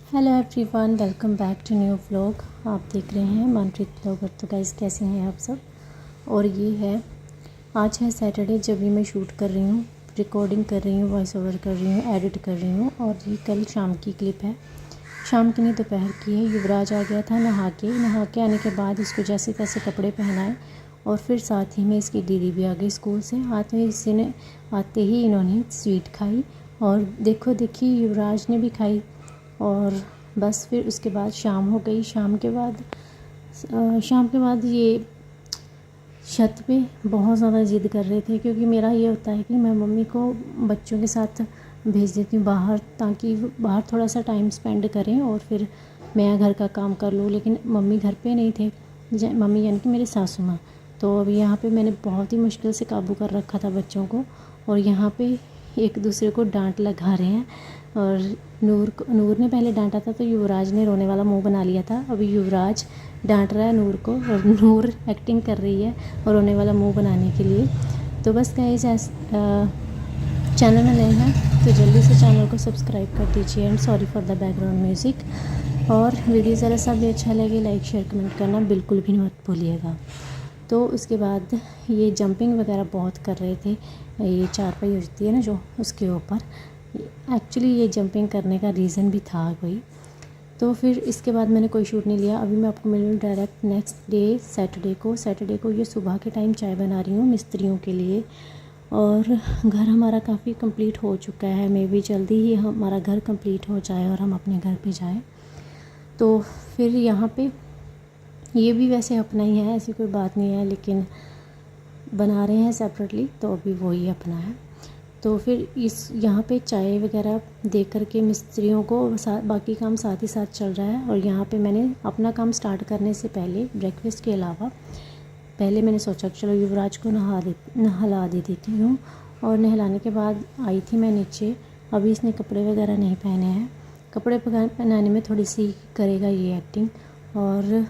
Hello everyone, welcome back to new vlog. आप देख रहे हैं मनप्रीत व्लॉगर। तो गाइस, कैसे हैं आप सब। और ये है, आज है सैटरडे जब भी मैं शूट कर रही हूँ, रिकॉर्डिंग कर रही हूँ, वॉइस ओवर कर रही हूँ, एडिट कर रही हूँ। और ये कल शाम की क्लिप है, शाम की नहीं दोपहर की है। युवराज आ गया था नहा के आने के बाद इसको जैसे तैसे कपड़े पहनाए और फिर साथ ही में इसकी दीदी भी आ गई स्कूल से। आते ही इन्होंने स्वीट खाई और देखिए युवराज ने भी खाई। और बस फिर उसके बाद शाम हो गई। शाम के बाद ये छत पे बहुत ज़्यादा ज़िद कर रहे थे, क्योंकि मेरा ये होता है कि मैं मम्मी को बच्चों के साथ भेज देती हूँ बाहर, ताकि बाहर थोड़ा सा टाइम स्पेंड करें और फिर मैं घर का काम कर लूँ। लेकिन मम्मी घर पे नहीं थे, मम्मी यानी कि मेरी सासू माँ। तो अभी यहाँ पे मैंने बहुत ही मुश्किल से काबू कर रखा था बच्चों को, और यहाँ पे एक दूसरे को डांट लगा रहे हैं। और नूर ने पहले डांटा था तो युवराज ने रोने वाला मुंह बना लिया था। अभी युवराज डांट रहा है नूर को और नूर एक्टिंग कर रही है और रोने वाला मुंह बनाने के लिए। तो बस गाइस, चैनल में नए हैं तो जल्दी से चैनल को सब्सक्राइब कर दीजिए। And sorry for the background music. और वीडियो ज़रा सा भी अच्छा लगे लाइक शेयर कमेंट करना बिल्कुल भी मत भूलिएगा। तो उसके बाद ये जंपिंग वगैरह बहुत कर रहे थे, ये चारपाई होती है ना जो, उसके ऊपर। एक्चुअली ये जंपिंग करने का रीज़न भी था कोई। तो फिर इसके बाद मैंने कोई शूट नहीं लिया। अभी मैं आपको मिलूँ डायरेक्ट नेक्स्ट डे सैटरडे को ये सुबह के टाइम चाय बना रही हूँ मिस्त्रियों के लिए। और घर हमारा काफ़ी कंप्लीट हो चुका है, मे बी जल्दी ही हमारा घर कंप्लीट हो जाए और हम अपने घर पे जाएं। तो फिर यहाँ पे ये भी वैसे अपना ही है, ऐसी कोई बात नहीं है, लेकिन बना रहे हैं सेपरेटली, तो अभी वही अपना है। तो फिर यहाँ पे चाय वगैरह दे करके मिस्त्रियों को बाकी काम साथ ही साथ चल रहा है। और यहाँ पे मैंने अपना काम स्टार्ट करने से पहले ब्रेकफास्ट के अलावा पहले मैंने सोचा चलो युवराज को नहला देती हूँ। और नहलाने के बाद आई थी मैं नीचे। अभी इसने कपड़े वगैरह नहीं पहने हैं, कपड़े पहनाने में थोड़ी सी करेगा ये एक्टिंग, और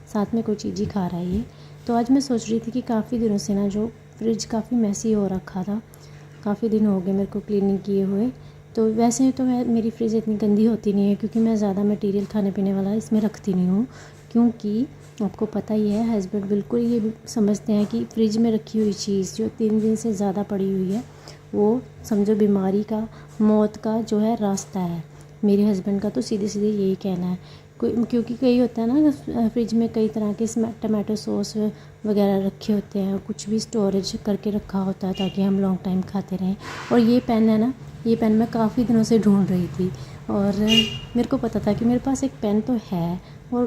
साथ में कोई चीज़ ही खा रहा है ये। तो आज मैं सोच रही थी कि काफ़ी दिनों से ना जो फ्रिज काफ़ी मैसी हो रखा था, काफ़ी दिन हो गए मेरे को क्लीनिंग किए हुए। तो वैसे तो मेरी फ्रिज इतनी गंदी होती नहीं है, क्योंकि मैं ज़्यादा मटेरियल खाने पीने वाला इसमें रखती नहीं हूँ। क्योंकि आपको पता ही है, हस्बैंड बिल्कुल ये समझते हैं कि फ्रिज में रखी हुई चीज़ जो 3 दिन से ज़्यादा पड़ी हुई है वो समझो बीमारी का, मौत का जो है रास्ता है। मेरे हस्बैंड का तो सीधे सीधे यही कहना है। क्योंकि कई होता है ना फ्रिज में कई तरह के टमाटो सॉस वगैरह रखे होते हैं, कुछ भी स्टोरेज करके रखा होता है ताकि हम लॉन्ग टाइम खाते रहें। और ये पेन है ना, ये पेन मैं काफ़ी दिनों से ढूंढ रही थी, और मेरे को पता था कि मेरे पास एक पेन तो है और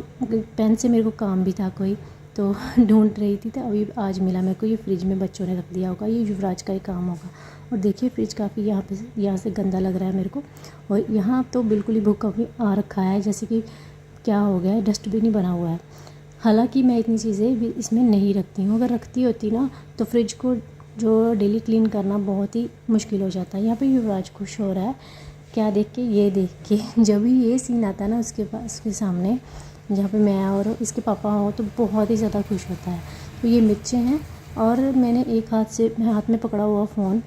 पेन से मेरे को काम भी था कोई, तो ढूंढ रही थी। तो अभी आज मिला मेरे को। ये फ्रिज में बच्चों ने रख दिया होगा, ये युवराज का ही काम होगा। और देखिए फ्रिज काफ़ी यहाँ से गंदा लग रहा है मेरे को। और यहाँ तो बिल्कुल ही भूखा भी आ रखा है, जैसे कि क्या हो गया है, डस्टबिन ही बना हुआ है। हालांकि मैं इतनी चीज़ें भी इसमें नहीं रखती हूँ, अगर रखती होती ना तो फ्रिज को जो डेली क्लीन करना बहुत ही मुश्किल हो जाता है। यहाँ पे युवराज खुश हो रहा है, क्या देख के, ये देख के जब भी ये सीन आता है ना उसके सामने, जहाँ पे मैं और इसके पापा हो, तो बहुत ही ज़्यादा खुश होता है। तो ये मिर्चें हैं, और मैंने एक हाथ में पकड़ा हुआ फ़ोन,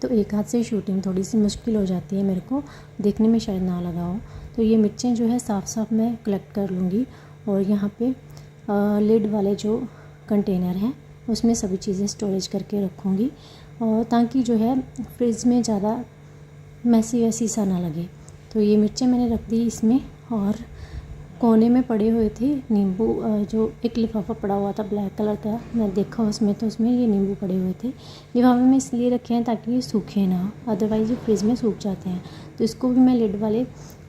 तो एक हाथ से शूटिंग थोड़ी सी मुश्किल हो जाती है मेरे को, देखने में शायद ना लगा हो। तो ये मिर्चें जो है साफ़ मैं कलेक्ट कर लूँगी। और यहाँ पे लिड वाले जो कंटेनर हैं उसमें सभी चीज़ें स्टोरेज करके रखूँगी, और ताकि जो है फ्रिज में ज़्यादा मैसी वैसी सा ना लगे। तो ये मिर्चें मैंने रख दी इसमें। और कोने में पड़े हुए थे नींबू, जो एक लिफाफा पड़ा हुआ था ब्लैक कलर का, मैं देखा उसमें, तो उसमें ये नींबू पड़े हुए थे। लिफाफे में इसलिए रखे हैं ताकि ये सूखे ना, अदरवाइज़ ये फ्रिज में सूख जाते हैं। तो इसको भी मैं लिड वाले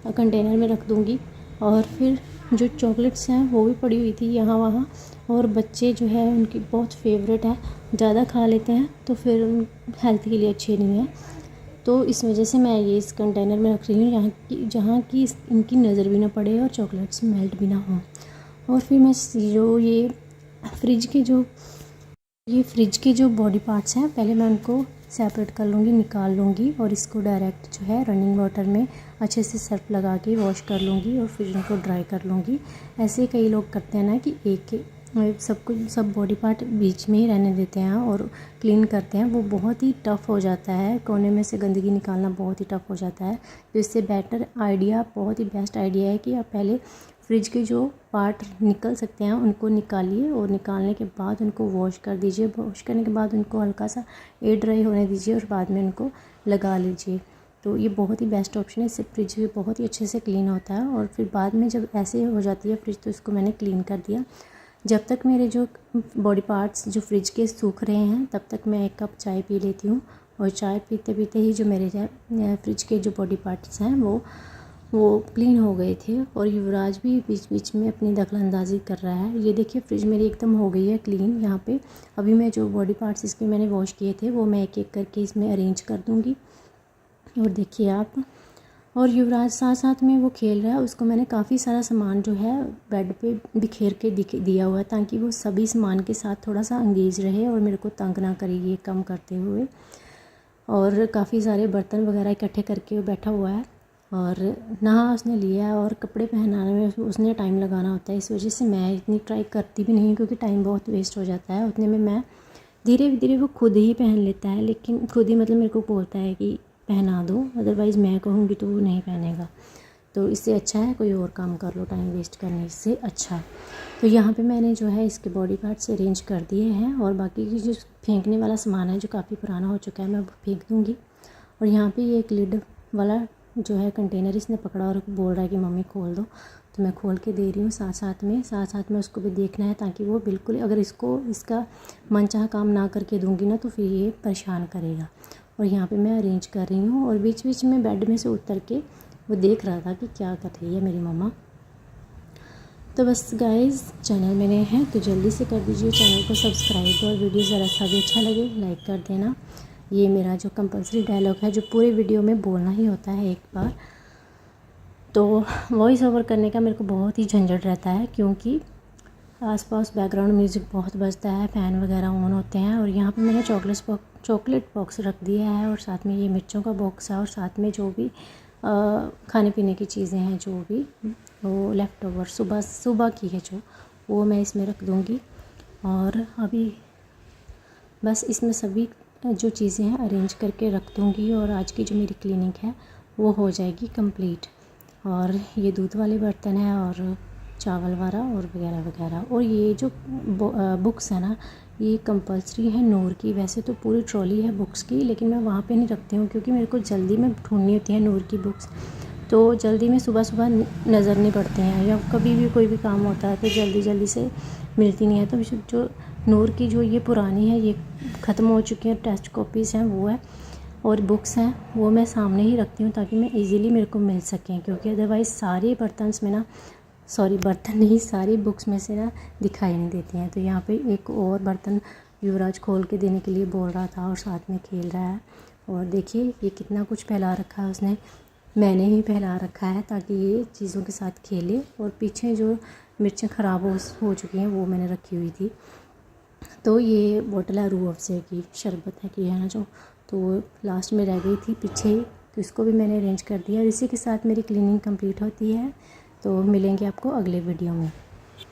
कंटेनर में रख दूँगी। और फिर जो चॉकलेट्स हैं वो भी पड़ी हुई थी यहाँ वहाँ, और बच्चे जो है उनकी बहुत फेवरेट है, ज़्यादा खा लेते हैं तो फिर हेल्थ के लिए अच्छे नहीं है। तो इस वजह से मैं ये इस कंटेनर में रख रही हूँ, जहाँ की इनकी नज़र भी ना पड़े और चॉकलेट्स मेल्ट भी ना हों। और फिर मैं जो ये फ्रिज के जो बॉडी पार्ट्स हैं, पहले मैं उनको सेपरेट कर लूँगी, निकाल लूँगी, और इसको डायरेक्ट जो है रनिंग वाटर में अच्छे से सर्फ लगा के वॉश कर लूँगी और फिर इनको ड्राई कर लूँगी। ऐसे कई लोग करते हैं ना कि सब बॉडी पार्ट बीच में ही रहने देते हैं और क्लीन करते हैं, वो बहुत ही टफ़ हो जाता है। कोने में से गंदगी निकालना बहुत ही टफ़ हो जाता है। तो इससे बेटर आइडिया, बहुत ही बेस्ट आइडिया है कि आप पहले फ्रिज के जो पार्ट निकल सकते हैं उनको निकालिए और निकालने के बाद उनको वॉश कर दीजिए। वॉश करने के बाद उनको हल्का सा एयर ड्राई होने दीजिए और बाद में उनको लगा लीजिए। तो ये बहुत ही बेस्ट ऑप्शन है। इससे फ्रिज भी बहुत ही अच्छे से क्लीन होता है। और फिर बाद में जब ऐसे हो जाती है फ्रिज, तो इसको मैंने क्लीन कर दिया। जब तक मेरे जो बॉडी पार्ट्स जो फ्रिज के सूख रहे हैं, तब तक मैं 1 कप चाय पी लेती हूँ। और चाय पीते पीते ही जो मेरे फ्रिज के जो बॉडी पार्ट्स हैं वो क्लीन हो गए थे। और युवराज भी बीच बीच में अपनी दखलंदाजी कर रहा है। ये देखिए फ्रिज मेरी एकदम हो गई है क्लीन। यहाँ पे अभी मैं जो बॉडी पार्ट्स इसके मैंने वॉश किए थे वो मैं एक एक करके इसमें अरेंज कर दूँगी। और देखिए आप, और युवराज साथ साथ में वो खेल रहा है। उसको मैंने काफ़ी सारा सामान जो है बेड पे बिखेर के दिया हुआ है, ताकि वो सभी सामान के साथ थोड़ा सा अंगेज रहे और मेरे को तंग ना करे ये काम करते हुए। और काफ़ी सारे बर्तन वगैरह इकट्ठे करके वो बैठा हुआ है। और नहा उसने लिया है और कपड़े पहनाने में उसने टाइम लगाना होता है। इस वजह से मैं इतनी ट्राई करती भी नहीं, क्योंकि टाइम बहुत वेस्ट हो जाता है। उतने में मैं धीरे धीरे वो खुद ही पहन लेता है, लेकिन खुद ही मतलब मेरे को बोलता है कि पहना दो, अदरवाइज़ मैं कहूँगी तो वो नहीं पहनेगा। तो इससे अच्छा है कोई और काम कर लो, टाइम वेस्ट करने से अच्छा। तो यहाँ पे मैंने जो है इसके बॉडी पार्ट्स अरेंज कर दिए हैं। और बाकी की जो फेंकने वाला सामान है जो काफ़ी पुराना हो चुका है, मैं वो फेंक दूँगी। और यहाँ पे ये एक लिड वाला जो है कंटेनर इसने पकड़ा और बोल रहा है कि मम्मी खोल दो, तो मैं खोल के दे रही हूँ। साथ साथ में उसको भी देखना है, ताकि वो बिल्कुल, अगर इसका मनचाहा काम ना करके दूँगी ना तो फिर ये परेशान करेगा। और यहाँ पे मैं अरेंज कर रही हूँ। और बीच बीच में बेड में से उतर के वो देख रहा था कि क्या कर रही है मेरी मम्मा। तो बस गाइस, चैनल में नए हैं तो जल्दी से कर दीजिए चैनल को सब्सक्राइब। और वीडियो ज़रा सा भी अच्छा लगे लाइक कर देना। ये मेरा जो कंपल्सरी डायलॉग है जो पूरे वीडियो में बोलना ही होता है एक बार। तो वॉइस ओवर करने का मेरे को बहुत ही झंझट रहता है, क्योंकि आसपास बैकग्राउंड म्यूज़िक बहुत बजता है, फ़ैन वगैरह ऑन होते हैं। और यहाँ पे मैंने चॉकलेट बॉक्स रख दिया है, और साथ में ये मिर्चों का बॉक्स है, और साथ में जो भी खाने पीने की चीज़ें हैं, जो भी वो लेफ़्ट ओवर सुबह की है जो, वो मैं इसमें रख दूँगी। और अभी बस इसमें सभी जो चीज़ें हैं अरेंज करके रख दूँगी। और आज की जो मेरी क्लीनिंग है वो हो जाएगी कंप्लीट। और ये दूध वाले बर्तन है और चावल वाला और वगैरह वगैरह। और ये जो बुक्स है ना, ये कंपल्सरी है नूर की। वैसे तो पूरी ट्रॉली है बुक्स की, लेकिन मैं वहाँ पे नहीं रखती हूँ, क्योंकि मेरे को जल्दी में ढूंढनी होती है नूर की बुक्स। तो जल्दी में सुबह सुबह नज़र नहीं पड़ती हैं, या कभी भी कोई भी काम होता है तो जल्दी से मिलती नहीं है। तो जो नूर की जो ये पुरानी है, ये ख़त्म हो चुकी है, टेस्ट कॉपीज़ हैं वो है, और बुक्स हैं वो मैं सामने ही रखती हूँ, ताकि मैं इजीली मेरे को मिल सकें। क्योंकि अदरवाइज़ सारे बर्तन नहीं, सारी बुक्स में से ना दिखाई नहीं देती हैं। तो यहाँ पे एक और बर्तन युवराज खोल के देने के लिए बोल रहा था और साथ में खेल रहा है। और देखिए ये कितना कुछ फैला रखा है उसने, मैंने ही फैला रखा है ताकि ये चीज़ों के साथ खेले। और पीछे जो मिर्चें ख़राब हो चुकी हैं वो मैंने रखी हुई थी। तो ये बोतल है रूह अफ़ज़े की, शरबत है की है ना जो, तो लास्ट में रह गई थी पीछे ही, तो इसको भी मैंने अरेंज कर दिया। और इसी के साथ मेरी क्लीनिंग कंप्लीट होती है। तो मिलेंगे आपको अगले वीडियो में।